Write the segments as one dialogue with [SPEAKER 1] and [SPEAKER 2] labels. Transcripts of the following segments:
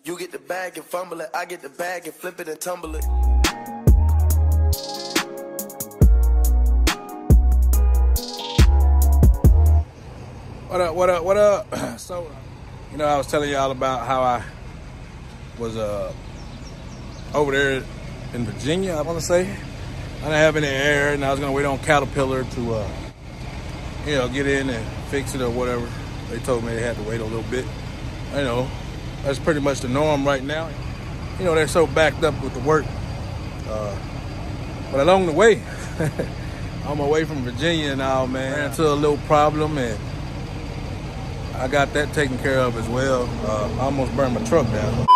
[SPEAKER 1] You get the bag and fumble it, I get the bag and flip it and tumble it.
[SPEAKER 2] What up, what up, what up? So, you know, I was telling y'all about how I was over there in Virginia, I want to say. I didn't have any air, and I was going to wait on Caterpillar to, you know, get in and fix it or whatever. They told me they had to wait a little bit. You know, that's pretty much the norm right now. You know, they're so backed up with the work. But along the way, on my way from Virginia now, man, ran into a little problem, and I got that taken care of as well. I almost burned my truck down.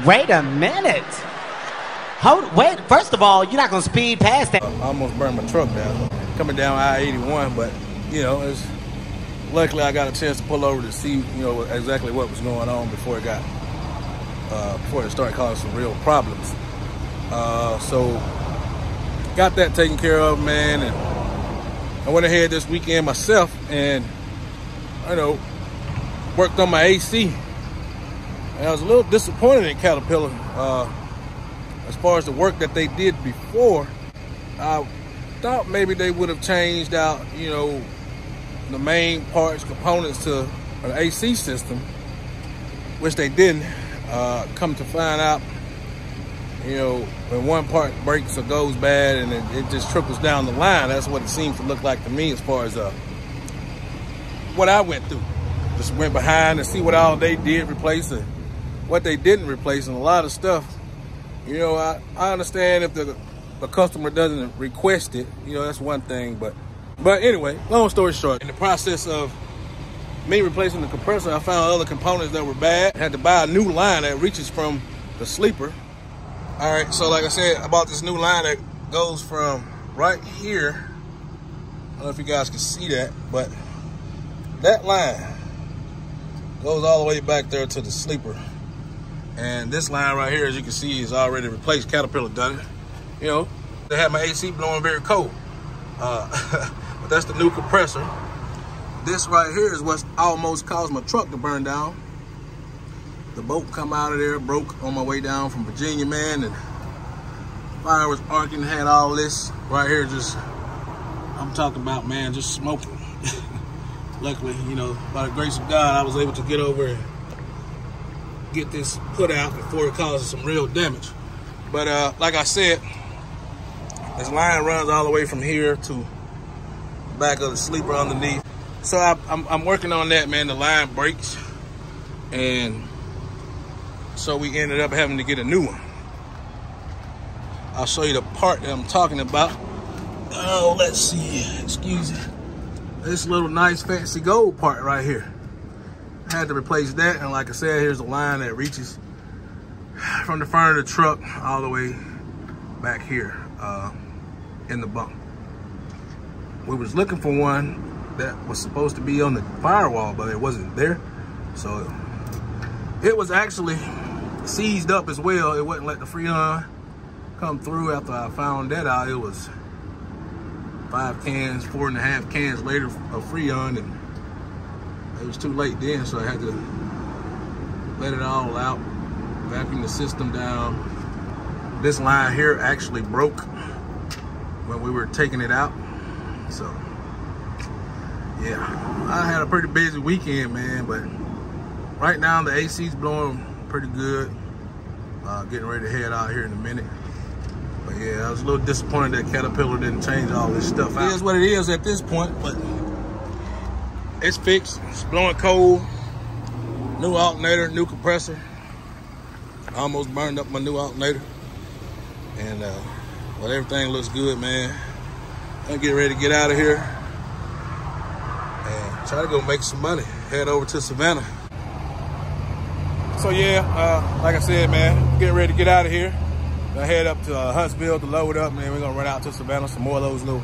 [SPEAKER 3] Wait a minute. Wait, first of all, you're not gonna speed past that.
[SPEAKER 2] I almost burned my truck down. Coming down I-81, but, you know, luckily I got a chance to pull over to see, you know, exactly what was going on before it started causing some real problems. So, got that taken care of, man, and I went ahead this weekend myself and, you know, worked on my AC. And I was a little disappointed in Caterpillar as far as the work that they did before. I thought maybe they would have changed out, you know, the main parts, components to an AC system, which they didn't. Come to find out, you know, when one part breaks or goes bad and it just trickles down the line. That's what it seems to look like to me as far as what I went through. Just went behind and see what all they did replace and what they didn't replace, and a lot of stuff. You know, I understand if the customer doesn't request it, you know, that's one thing. But anyway, long story short, in the process of me replacing the compressor, I found other components that were bad. I had to buy a new line that reaches from the sleeper. All right, so like I said, I bought this new line that goes from right here. I don't know if you guys can see that, but that line goes all the way back there to the sleeper. And this line right here, as you can see, is already replaced. Caterpillar done it. You know, they had my AC blowing very cold. But that's the new compressor. This right here is what almost caused my truck to burn down. The bolt come out of there, broke on my way down from Virginia, man, and fire was arcing, had all this right here just, I'm talking about, man, just smoking. Luckily, you know, by the grace of God, I was able to get over and get this put out before it causes some real damage. But like I said, this line runs all the way from here to the back of the sleeper underneath. So I'm working on that, man. The line breaks, and so we ended up having to get a new one. I'll show you the part that I'm talking about. Oh, let's see. Excuse me. This little nice fancy gold part right here. I had to replace that, and like I said, here's a line that reaches from the front of the truck all the way back here in the bunk. We was looking for one that was supposed to be on the firewall, but it wasn't there. So it was actually seized up as well. It wouldn't let the Freon come through. After I found that out, it was 5 cans, 4.5 cans later of Freon, and it was too late then, so I had to let it all out, vacuum the system down. This line here actually broke when we were taking it out. So yeah, I had a pretty busy weekend, man, but right now the AC's blowing pretty good. Getting ready to head out here in a minute. But yeah, I was a little disappointed that Caterpillar didn't change all this stuff out. It is what it is at this point, but it's fixed. It's blowing cold. New alternator, new compressor. I almost burned up my new alternator. And but everything looks good, man. I'm getting ready to get out of here and try to go make some money. Head over to Savannah. So yeah, like I said, man, getting ready to get out of here. I head up to Huntsville to load up, and then we're gonna run out to Savannah, some more of those little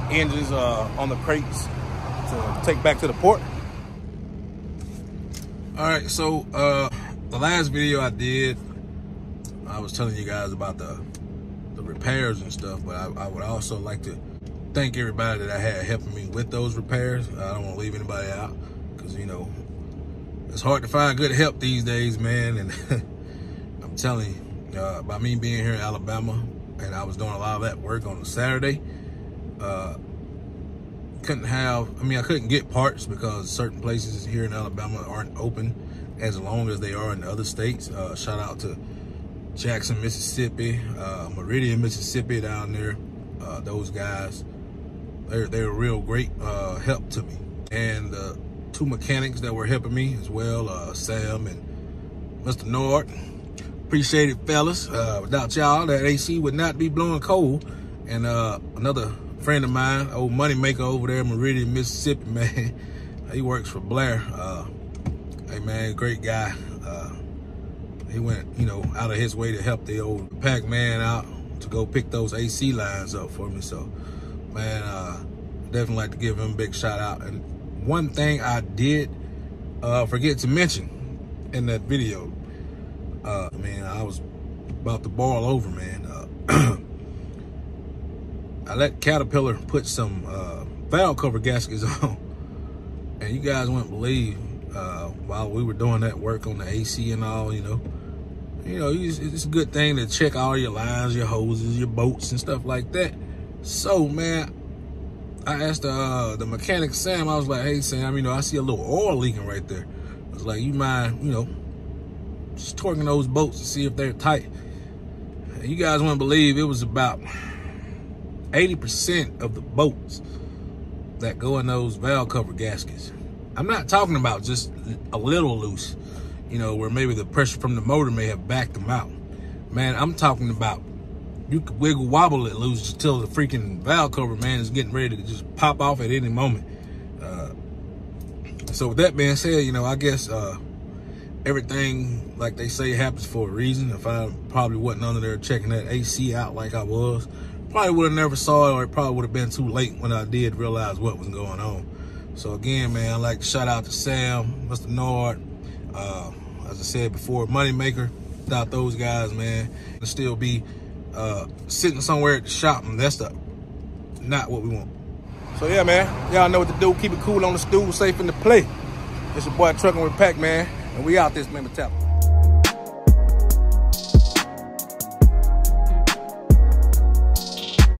[SPEAKER 2] engines on the crates to take back to the port. All right, so the last video I did, I was telling you guys about the repairs and stuff, but I would also like to thank everybody that I had helping me with those repairs. I don't want to leave anybody out, because, you know, it's hard to find good help these days, man. And I'm telling you, by me being here in Alabama, and I was doing a lot of that work on a Saturday, I couldn't get parts because certain places here in Alabama aren't open as long as they are in other states. Shout out to Jackson, Mississippi, Meridian, Mississippi down there. Those guys, they're a real great help to me. And two mechanics that were helping me as well, Sam and Mr. Nord. Appreciate it, fellas. Without y'all, that AC would not be blowing cold. And another friend of mine, old money maker over there in Meridian, Mississippi, man. He works for Blair. Hey, man, great guy. He went, you know, out of his way to help the old Pac-Man out to go pick those AC lines up for me. So, man, definitely like to give him a big shout out. And one thing I did forget to mention in that video, man, I was about to boil over, man. I let Caterpillar put some valve cover gaskets on, and you guys wouldn't believe while we were doing that work on the AC and all, you know, it's a good thing to check all your lines, your hoses, your bolts and stuff like that. So, man, I asked the mechanic, Sam, I was like, hey, Sam, you know, I see a little oil leaking right there. I was like, you mind, you know, just torquing those bolts to see if they're tight. And you guys wouldn't believe it was about 80% of the bolts that go in those valve cover gaskets. I'm not talking about just a little loose, you know, where maybe the pressure from the motor may have backed them out. Man, I'm talking about you could wiggle wobble it loose until the freaking valve cover, man, is getting ready to just pop off at any moment. So with that being said, you know, I guess everything, like they say, happens for a reason. If I probably wasn't under there checking that AC out like I was, probably would have never saw it, or it probably would have been too late when I did realize what was going on. So again, man, I'd like to shout out to Sam, Mr. Nord, as I said before, Moneymaker. Without those guys, man, to still be sitting somewhere at the shop, and that's not what we want. So yeah, man, y'all know what to do. Keep it cool on the stool, safe in the play. It's your boy Trucking with Pac-Man, and we out this member tap.